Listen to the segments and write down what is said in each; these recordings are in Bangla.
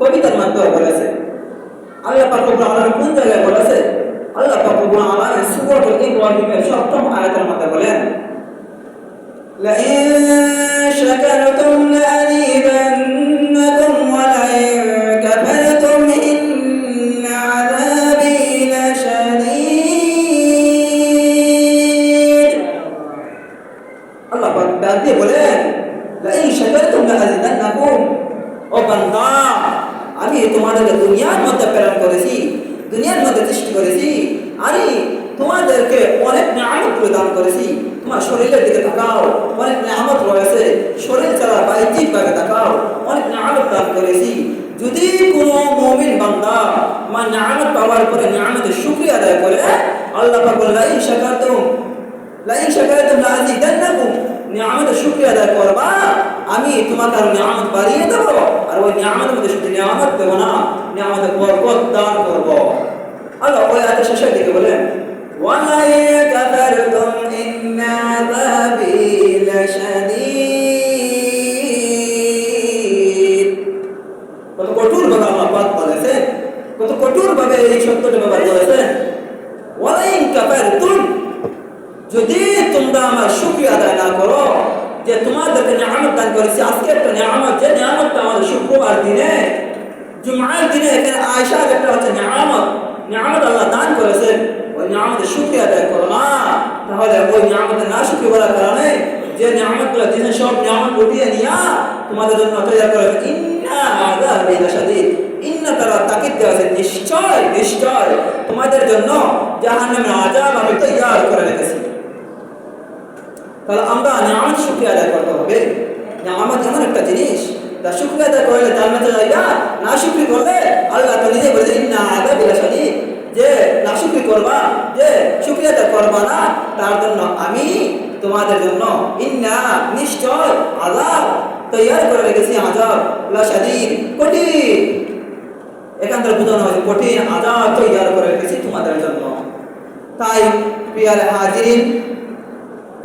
কবিতার মাধ্যমে বলেছে। আল্লাহ পাক রব্বুল আলামিন কোন জায়গায় বলেছে? আল্লাহ পাক রব্বুল আলামিন সূরাতুল ইব্রাহিমের 7ম আয়াতের মধ্যে বলেন, لئن شكرتم لأزيدنكم ولئن كفرتم إن عذابي لشديد। আল্লাহ পাক ডাক দিয়ে বলেন, لئن شكرتم لأزيدنكم, ও বান্দা, আমি তোমাদেরকে দুনিয়ার মধ্যে প্রেরণ করেছি, দুনিয়ার মধ্যে সৃষ্টি করেছি, আমি তোমাদেরকে অনেক নিয়ামত প্রদান করেছি। তোমার শরীরের দিকে তাকাও, অনেক নিয়ামত রয়েছে। শরীর ছাড়া বাহ্যিকভাবে তাকাও, অনেক নিয়ামত দান করেছি। যদি কোনো মুমিন বান্দা আমার নিয়ামত পাওয়ার পরে নিয়ামতের শুকরিয়া আদায় করে, আল্লাহ পাক বলেন, লাইন শাকারতুম লাযিদান্নাকুম, নিয়ামতের শুকরিয়া আদায় করবা, আমি তোমাকে আর নিয়ামত বাড়িয়ে দেব। আর ওই নিয়ামতের মধ্যে শুধু নিয়ামত দেব না, নিয়ামতের বরকত দান করব। আল্লাহ ওই আয়াতের শেষের দিকে বলেন, وَلَئِن كَفَرْتُمْ إِنَّ عَذَابِي لَشَدِيدٌ। কত কঠোর ভাবে আল্লাহ পাক বলেছেন, কত কঠোর ভাবে এই শব্দটা ব্যবহার করেছেন। وَلَئِن كَفَرْتُمْ, যদি তোমরা আমার শুকরিয়া আদায় না করো, যে তোমাদেরকে নিয়ামত দান করেছি। আজকে একটা নিয়ামত, যে নিয়ামতটা আমাদের শুক্রবার দিনে, জুমার দিনে এখানে আয়েশার একটা হচ্ছে নিয়ামত আল্লাহ দান করেছেন। ওই নিয়ামতের শুকরিয়া আদায় করো না, তাহলে ওই নিয়ামতের না শুকরিয়া করার কারণে যে নিয়ামতগুলো দিয়েছেন সব নিয়ামত উঠিয়ে নিয়া তোমাদের জন্য তৈরি করে ইন্না আযাবি লাশাদীদ, ইন্না তারা তাকিদ দেওয়া আছে, নিশ্চয় নিশ্চয় তোমাদের জন্য জাহান্নামের আযাব আমি তৈরি করে রেখেছি। তাহলে আমরা নিয়ামত শুকরিয়া আদায় করতে হবে। নিয়ামত এমন একটা জিনিস, তার শুকরিয়া আদায় করলে জান্নাতে যাইবা, না শুকরি করলে আল্লাহ তো নিজে বলেছেন ইন্না আযাবি লাশাদীদ, যে না শুকরি করবা, যে শুকরিয়া আদায় করবা না, তার জন্য আমি তোমাদের জন্য ইন্না নিশ্চয় আযাব তৈরি করে রেখেছি। আযাব লাশাদীদ, কঠিন। এখান থেকে বোঝানো হয়েছে কঠিন আযাব তৈরি করে রেখেছি তোমাদের জন্য। তাই প্রিয় হাজিরিন,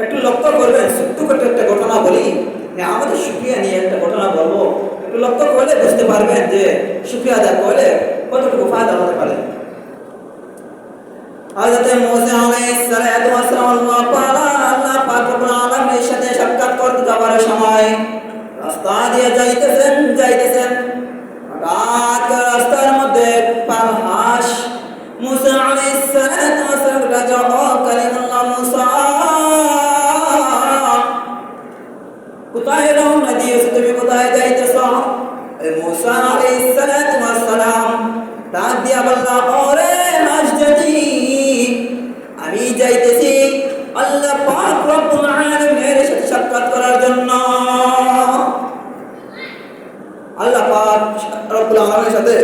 একটু লক্ষ্য করবেন, ছোট্ট করে একটা ঘটনা বলি, আমাদের শুকরিয়া নিয়ে একটা ঘটনা বলবো। একটু লক্ষ্য করলে বুঝতে পারবেন যে শুকরিয়া আদায় করলে কতটুকু ফায়দা হতে পারে। হযরত মুসা আলাইহিস সালাতু ওয়াস সালাম আল্লাহ পাক রব্বুল আলামিনের সাথে সাক্ষাৎ করতে যাওয়ার সময় রাস্তা দিয়ে যাইতেছেন, হঠাৎ রাস্তার মধ্যে পাহাড়, মুসা আলাইহিস সালাতু ওয়াস সালাম রাজা কালিমুল্লাহ মুসা, কোথায় রওনা দিয়েছো তুমি, কোথায় যাইতেছো? মুসা আলাইহিস সালাতু ওয়াস সালাম ডাক দিয়া বলল, ওরে হাজরতি, আমি যাইতেছি আল্লাহ পাক রব্বুল আলামিনের সাথে সাক্ষাৎ করার জন্য। আল্লাহ পাক রব্বুল আলামিনের সাথে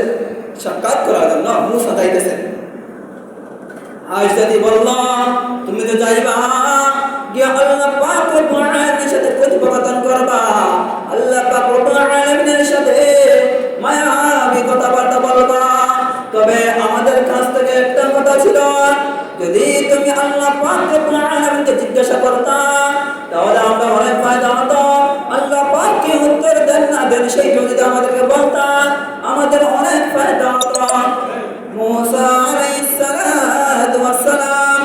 সাক্ষাৎ করার জন্য মুসা যাইতেছেন। হাজরতি বলল, তুমি তো যাইবা গিয়ে আল্লাহ পাক রব্বুল আলামিনের সাথে কথোপকথন করবা, আল্লাহ পাক রব্বুল আলামিনের সাথে মায়াবী কথাবার্তা বলবা। তবে আমাদের কাছ থেকে একটা কথা ছিল, যদি তুমি আল্লাহ পাক রব্বুল আলামিনকে জিজ্ঞাসা করতা, তাহলে আমরা অনেক ফায়দা হতো। আল্লাহ পাক কি উত্তর দেন না দেন সেই যদি আমাদেরকে বলতা, আমাদের অনেক ফায়দা হতো। মুসা আলাইহিস সালাতু ওয়াস সালাম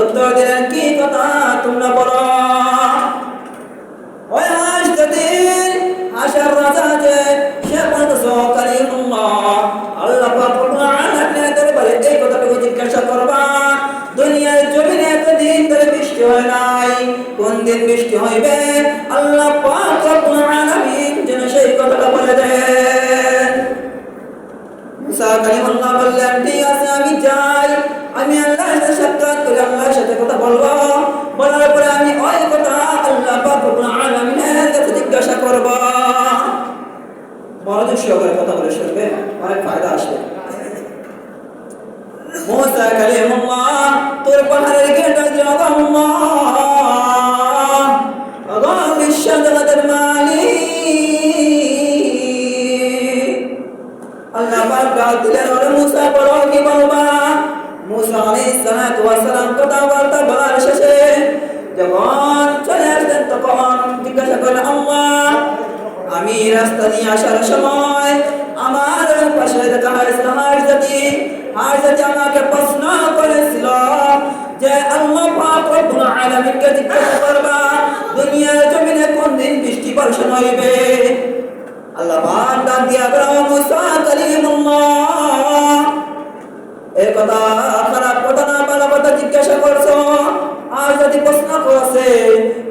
উত্তর দিলেন, কি কথা তোমরা বলো? ওই হাসর রাজা যে সে বলতেছে কালিমুল্লাহ, আল্লাহ পাক রব্বুল আলামিনের দরবারে এই কথাটুকু জিজ্ঞাসা করবা, দুনিয়ার জমিনে এতদিন ধরে বৃষ্টি হয় নাই, কোন দিন বৃষ্টি হইবে? আল্লাহ পাক রব্বুল আলামিন যেন সেই কথাটা বলে দেন। মুসা কালিমুল্লাহ বললেন, ঠিক আছে আমি যাই, আমি আল্লাহর সাথে সাক্ষাৎ করে আল্লাহর সাথে কথা বলবো, বলার পরে আমি ওই কথা আল্লাহ পাক রব্বুল আলামিনের কাছে জিজ্ঞাসা করব। মনোযোগ সহকারে কথা বলে শুনবেন, অনেক ফায়দা আসবে। মুসা কালিমুল্লাহ তোর পাহাড়ের গেটটা দিও আল্লাহ, আল্লাহ বিশ্ব জগতের মালিক। আল্লাহ পাক ডাক দিলেন, ওরে মুসা বলো কি বলবা? মুসা আলাইহিস সালাতু ওয়াস সালাম কথাবার্তা বলার শেষে যখন চলে আসলেন তখন জিজ্ঞাসা করলেন, আল্লাহ, আমি রাস্তা দিয়ে আসার সময় আমার পাশে দেখা হয়েছিল হারজাতি আমাকে প্রশ্ন করেছিল যে আল্লাহ পাক রব্বুল আলামিনকে জিজ্ঞাসা করবা দুনিয়ার জমিনে কোন দিন বৃষ্টি বর্ষণ হইবে। আল্লাহ পাক ডাক দিয়া বললেন, মুসা কালিমুল্লাহ, এই কথা খারাপ কথা না, ভালো কথা জিজ্ঞাসা করছো। হারজাতি প্রশ্ন করেছে,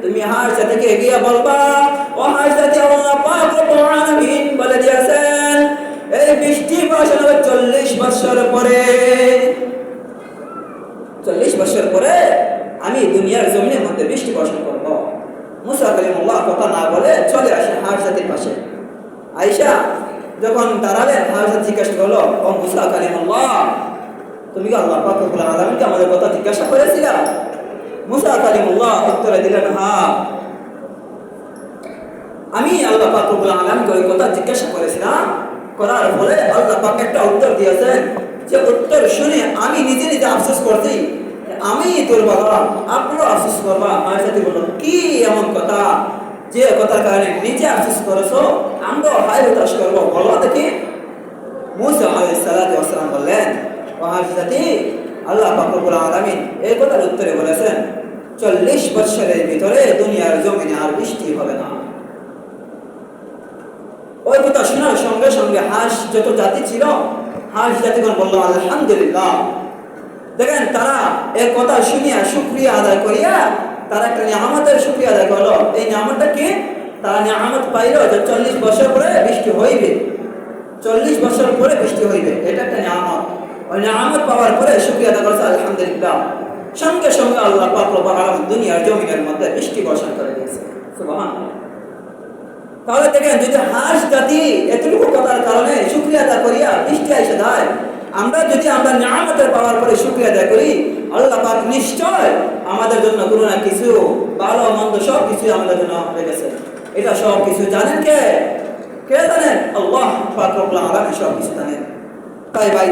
তুমি হারজাতিকে গিয়ে বলবা, ও হারজাতি, আল্লাহ পাক রব্বুল আলামিন বলে দিয়েছেন এই বৃষ্টি বর্ষণ হবে 40 বছর পরে। 40 বছর পরে আমি দুনিয়ার জমিনের মধ্যে বৃষ্টি বর্ষণ করব। মুসা কালিমুল্লাহ কথা না বলে চলে আসে হারজাতির পাশে। আয়েশা যখন দাঁড়ালেন, হারজাতি জিজ্ঞাসা করলো, ও মুসা কালিমুল্লাহ, তুমি কি আল্লাহ পাক রব্বুল আলামিনকে আমাদের কথা জিজ্ঞাসা করেছিলা? মুসা কালিমুল্লাহ উত্তরে দিলেন, হ্যাঁ, আমি আল্লাহ পাক রব্বুল আলামিনকে ওই কথা জিজ্ঞাসা করেছিলাম। করার ফলে আল্লাহ পাক একটা উত্তর দিয়েছেন, যে উত্তর শুনে আমি নিজে নিজে আফসোস করছি, আমি তোর বাবা, আপনিও আফসোস করবা। আমার সাথে বলল, কি এমন কথা যে কথার কারণে নিজে আফসোস করেছো, আমরাও হায় হতাশ করবো, বলো দেখি। মুসা আলাইহিস সালাতু ওয়াস সালাম বললেন, ও হারজাতি, আল্লাহ পাক রব্বুল আলামিন এই কথার উত্তরে বলেছেন 40 বছরের ভিতরে দুনিয়ার জমিনে আর বৃষ্টি হবে না। ওই কথা শোনার সঙ্গে সঙ্গে হাঁস যত জাতি ছিল, হাঁস জাতিগণ বলল আলহামদুলিল্লাহ। দেখেন, তারা এই কথা শুনিয়া শুকরিয়া আদায় করিয়া তারা একটা নিয়ামতের শুকরিয়া আদায় করলো। এই নিয়ামতটা কি? তারা নিয়ামত পাইল যে 40 বছর পরে বৃষ্টি হইবে, 40 বছর পরে বৃষ্টি হইবে, এটা একটা নিয়ামত। ওই নিয়ামত পাওয়ার পরে শুকরিয়া আদায় করেছে আলহামদুলিল্লাহ। সঙ্গে সঙ্গে আল্লাহ পাক রব্বুল আলামিন দুনিয়ার জমিনের মধ্যে বৃষ্টি বর্ষণ করে দিয়েছে। সুবহানাল্লাহ। তাহলে দেখেন, যদি হাঁস জাতি এতটুকু কথার কারণে শুকরিয়া আদায় করিয়া বৃষ্টি এসে দেয়, আমরা নিয়ামতের পাওয়ার পরে শুকরিয়া আদায় করি, আল্লাহ পাক নিশ্চয় আমাদের জন্য কোনো না কিছু ভালো মন্দ সব কিছু আমাদের জন্য রেখেছে। এটা সব কিছু জানেন কে জানেন? আল্লাহ পাক রব্বুল আলামিন সব কিছু জানেন। তাই ভাই